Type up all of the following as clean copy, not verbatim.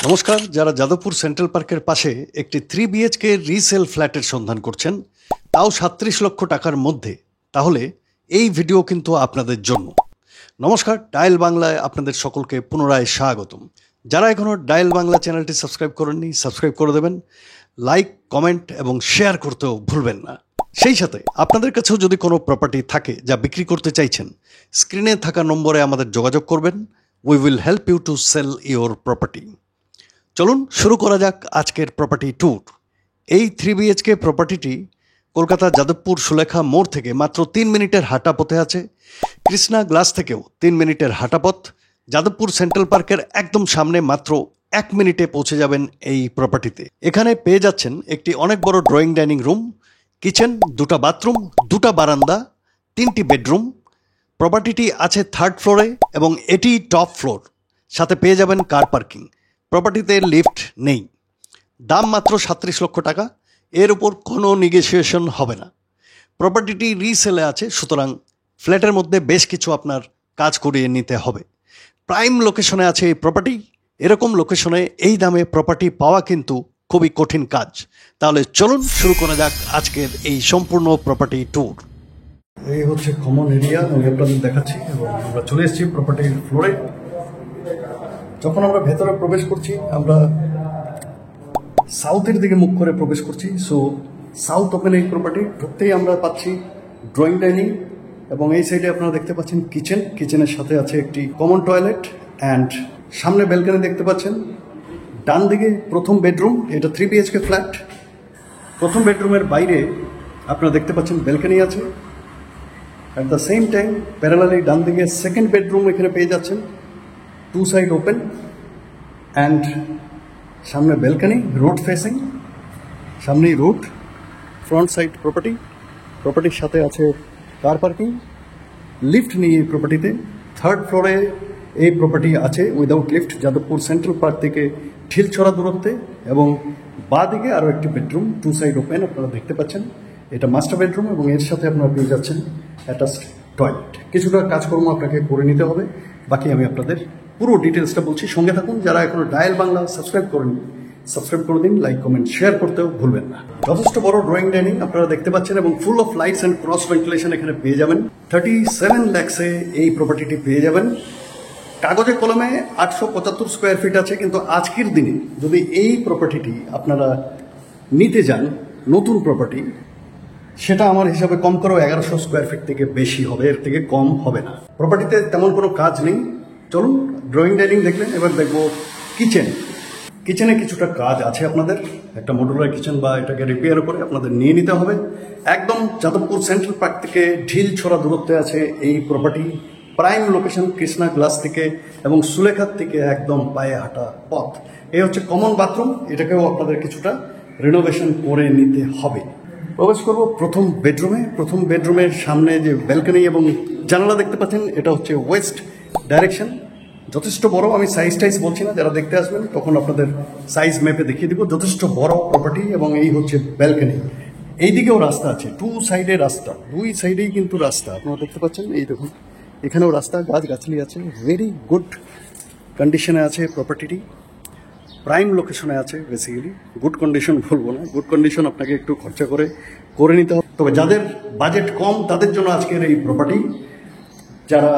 নমস্কার, যারা যাদবপুর সেন্ট্রাল পার্কের পাশে একটি 3 BHK রিসেল ফ্ল্যাটের সন্ধান করছেন, তাও 37 লক্ষ টাকার মধ্যে, তাহলে এই ভিডিও কিন্তু আপনাদের জন্য। নমস্কার, ডায়াল বাংলায় আপনাদের সকলকে পুনরায় স্বাগতম। যারা এখনও ডায়াল বাংলা চ্যানেলটি সাবস্ক্রাইব করেননি, সাবস্ক্রাইব করে দেবেন। লাইক, কমেন্ট এবং শেয়ার করতেও ভুলবেন না। সেই সাথে আপনাদের কাছেও যদি কোনো প্রপার্টি থাকে যা বিক্রি করতে চাইছেন, স্ক্রিনে থাকা নম্বরে আমাদের যোগাযোগ করবেন। We will help you to sell your property. চলুন শুরু করা যাক আজকের প্রপার্টি ট্যুর। এই 3 BHK প্রপার্টিটি কলকাতা যাদবপুর সুলেখা মোড় থেকে মাত্র 3 মিনিটের হাঁটা পথে আছে। কৃষ্ণা গ্লাস থেকেও 3 মিনিটের হাঁটা পথ। যাদবপুর সেন্ট্রাল পার্কের একদম সামনে মাত্র 1 মিনিটে পৌঁছে যাবেন এই প্রপার্টিতে। এখানে পেয়ে যাচ্ছেন একটি অনেক বড় ড্রয়িং ডাইনিং রুম, কিচেন, 2টা বাথরুম, 2টা বারান্দা, 3টি বেডরুম। প্রপার্টিটি আছে 3rd ফ্লোরে এবং এটি টপ ফ্লোর। সাথে পেয়ে যাবেন কার পার্কিং। প্রপার্টিতে লিফট নেই। দাম মাত্র 37 লক্ষ টাকা। এর উপর কোনো নেগোসিয়েশন হবে না। প্রপার্টিটি রিসেলে আছে, সুতরাং ফ্ল্যাটের মধ্যে বেশ কিছু আপনার কাজ করিয়ে নিতে হবে। প্রাইম লোকেশনে আছে এই প্রপার্টি। এরকম লোকেশনে এই দামে প্রপার্টি পাওয়া কিন্তু খুবই কঠিন কাজ। তাহলে চলুন শুরু করা যাক আজকের এই সম্পূর্ণ প্রপার্টি ট্যুর। এই হচ্ছে কমন এরিয়া, আমি আপনাদের দেখাচ্ছি এবং আমরা চলে এসেছি প্রপার্টির ফ্লোরে। যখন আমরা ভেতরে প্রবেশ করছি, আমরা সাউথের দিকে মুখ করে প্রবেশ করছি। সো সাউথ ওপেন এই প্রপার্টি। ঢুকতেই আমরা পাচ্ছি ড্রয়িং ডাইনিং এবং এই সাইডে আপনারা দেখতে পাচ্ছেন কিচেন। কিচেনের সাথে আছে একটি কমন টয়লেট অ্যান্ড সামনে ব্যালকনি দেখতে পাচ্ছেন। ডান দিকে প্রথম বেডরুম, এটা 3 BHK ফ্ল্যাট। প্রথম বেডরুমের বাইরে আপনারা দেখতে পাচ্ছেন ব্যালকনি আছে। At the same time parallelly ডান দিকে সেকেন্ড বেডরুম এখানে পেয়ে যাচ্ছেন। 2 সাইড ওপেন অ্যান্ড সামনে ব্যালকনি, রোড ফেসিং, সামনেই রোড। Front side property. প্রপার্টির সাথে আছে কার পার্কিং। লিফট নেই এই প্রপার্টিতে। 3rd ফ্লোরে এই প্রপার্টি আছে without lift, Jadavpur central park থেকে ঢিলছড়া দূরত্বে। এবং বাঁ দিকে আরও একটি বেডরুম, 2 সাইড ওপেন আপনারা দেখতে পাচ্ছেন। এটা মাস্টার বেডরুম এবং এর সাথে আপনারা পেয়ে যাচ্ছেন অ্যাটাচড টয়লেট। কিছুটা কাজকর্ম আপনাকে করে নিতে হবে, বাকি আমি আপনাদের পুরো ডিটেলসটা বলছি। সঙ্গে থাকুন। যারা এখনো ডায়াল বাংলা সাবস্ক্রাইব করেননি, সাবস্ক্রাইব করে দিন। লাইক, কমেন্ট, শেয়ার করতেও ভুলবেন না। যথেষ্ট বড় ড্রয়িং ডাইনিং আপনারা দেখতে পাচ্ছেন এবং full of lights and cross ventilation এখানে পেয়ে যাবেন। 37 লাখসে এই প্রপার্টিটি পেয়ে যাবেন। কাগজে কলমে 875 স্কোয়ার ফিট আছে, কিন্তু আজকের দিনে যদি এই প্রপার্টিটি আপনারা নিতে যান, নতুন প্রপার্টি, সেটা আমার হিসাবে কম করেও 1100 স্কোয়ার ফিট থেকে বেশি হবে, এর থেকে কম হবে না। প্রপার্টিতে তেমন কোনো কাজ নেই। চলুন, ড্রয়িং ডাইনিং দেখলেন, এবার দেখবো কিচেন। কিচেনে কিছুটা কাজ আছে আপনাদের। একটা মডুলার কিচেন বা এটাকে রিপেয়ার করে আপনাদের নিয়ে নিতে হবে। একদম যাদবপুর সেন্ট্রাল পার্ক থেকে ঢিলছড়া দূরত্বে আছে এই property. Prime location Krishna glass থেকে এবং সুলেখার থেকে একদম পায়ে হাঁটা পথ। এই হচ্ছে কমন বাথরুম, এটাকেও আপনাদের কিছুটা রিনোভেশন করে নিতে হবে। প্রবেশ করব প্রথম বেডরুমে। প্রথম বেডরুমের সামনে যে ব্যালকনি এবং জানালা দেখতে পাচ্ছেন, এটা হচ্ছে ওয়েস্ট ডাইরেকশন। যথেষ্ট বড়। আমি সাইজ টাইজ বলছি না, যারা দেখতে আসবেন তখন আপনাদের সাইজ মেপে দেখিয়ে দিব। যথেষ্ট বড় প্রপার্টি এবং এই হচ্ছে ব্যালকনি। এইদিকেও রাস্তা আছে, 2 সাইডে রাস্তা, 2 সাইডেই কিন্তু রাস্তা আপনারা দেখতে পাচ্ছেন। এই দেখুন, এখানেও রাস্তা, গাছগাছালি আছে। ভেরি গুড কন্ডিশনে আছে প্রপার্টিটি। প্রাইম লোকেশনে আছে। বেসিক্যালি গুড কন্ডিশন বলবো না, গুড কন্ডিশন আপনাকে একটু খরচা করে নিতে হবে। তবে যাদের বাজেট কম তাদের জন্য আজকের এই প্রপার্টি। যারা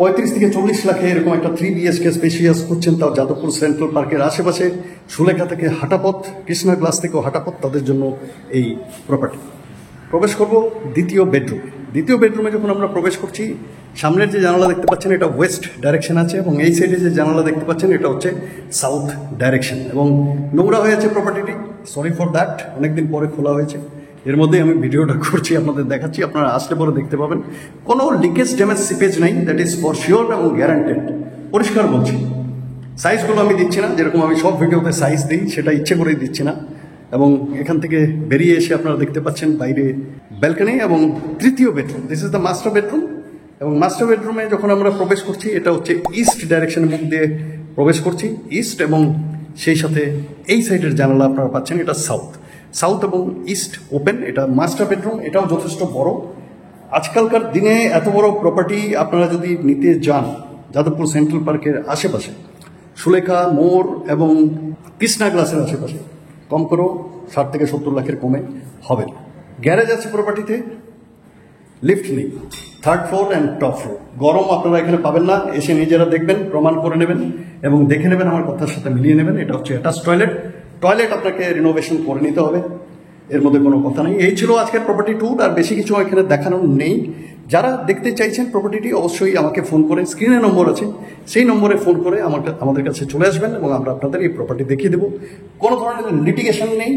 35 থেকে 40 লাখে এরকম একটা 3 BHK স্পেশিয়াস করছেন, তাও যাদবপুর সেন্ট্রাল পার্কের আশেপাশে, সুলেখা থেকে হাঁটাপথ, কৃষ্ণা গ্লাস থেকেও হাঁটাপথ, তাদের জন্য এই প্রপার্টি। প্রবেশ করব দ্বিতীয় বেডরুমে। দ্বিতীয় বেডরুমে যখন আমরা প্রবেশ করছি, সামনের যে জানালা দেখতে পাচ্ছেন এটা ওয়েস্ট ডাইরেকশন আছে এবং এই সাইডে যে জানালা দেখতে পাচ্ছেন এটা হচ্ছে সাউথ ডাইরেকশন। এবং নোংরা হয়েছে প্রপার্টিটি, সরি ফর দ্যাট, অনেকদিন পরে খোলা হয়েছে। এর মধ্যে আমি ভিডিওটা করছি, আপনাদের দেখাচ্ছি, আপনারা আসলে পরে দেখতে পাবেন। কোনো লিকেজ, ড্যামেজ, সিপেজ নেই, দ্যাট ইজ ফর শিওর এবং গ্যারান্টেড। পরিষ্কার বলছি। সাইজগুলো আমি দিচ্ছি না, যেরকম আমি সব ভিডিওতে সাইজ দিই সেটা ইচ্ছে করেই দিচ্ছি না। এবং এখান থেকে বেরিয়ে এসে আপনারা দেখতে পাচ্ছেন বাইরে ব্যালকনি এবং তৃতীয় bedroom. This is the master bedroom. এবং মাস্টার বেডরুমে যখন আমরা প্রবেশ করছি, এটা হচ্ছে ইস্ট ডাইরেকশনের মুখ দিয়ে প্রবেশ করছি, ইস্ট, এবং সেই সাথে এই সাইডের জানালা আপনারা পাচ্ছেন, এটা সাউথ। সাউথ এবং ইস্ট ওপেন। এটা মাস্টার বেডরুম, এটাও যথেষ্ট বড়। আজকালকার দিনে এত বড় প্রপার্টি আপনারা যদি নিতে যান যাদবপুর সেন্ট্রাল পার্কের আশেপাশে, সুলেখা, মোর এবং কৃষ্ণা গ্লাসের আশেপাশে কম করেও 60 থেকে 70 লাখের কমে হবে না। গ্যারেজ আছে প্রপার্টিতে, লিফট নেই, 3rd floor and top floor. গরম আপনারা এখানে পাবেন না, এসে নিজেরা দেখবেন, প্রমাণ করে নেবেন এবং দেখে নেবেন, আমার কথার সাথে মিলিয়ে নেবেন। এটা হচ্ছে অ্যাটাচ টয়লেট আপনাকে রিনোভেশন করে নিতে হবে, এর মধ্যে কোনো কথা নেই। এই ছিল আজকের প্রপার্টি ট্যুর, আর বেশি কিছু এখানে দেখানোর নেই। যারা দেখতে চাইছেন প্রপার্টিটি অবশ্যই আমাকে ফোন করে, স্ক্রিনে নম্বর আছে, সেই নম্বরে ফোন করে আমাদের কাছে চলে আসবেন এবং আমরা আপনাদের এই প্রপার্টি দেখিয়ে দেবো। কোনো ধরনের লিটিগেশন নেই,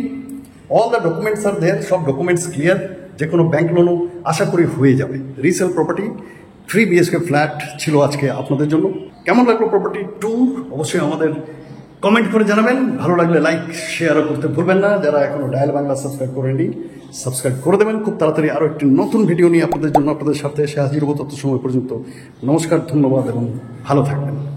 অল দ্য ডকুমেন্টস আর দেয়ার, সব ডকুমেন্টস ক্লিয়ার। যে কোনো ব্যাংক লোনও আশা করি হয়ে যাবে। রিসেল প্রপার্টি 3 BHK ফ্ল্যাট ছিল আজকে আপনাদের জন্য। কেমন লাগলো প্রপার্টি ট্যুর অবশ্যই আমাদের কমেন্ট করে জানাবেন। ভালো লাগলে লাইক শেয়ারও করতে ভুলবেন না। যারা এখনো ডায়াল বাংলা সাবস্ক্রাইব করেনি, সাবস্ক্রাইব করে দেবেন। খুব তাড়াতাড়ি আরও একটি নতুন ভিডিও নিয়ে আপনাদের জন্য আপনাদের সাথে এসে হাজির হবো। তত সময় পর্যন্ত নমস্কার, ধন্যবাদ এবং ভালো থাকবেন।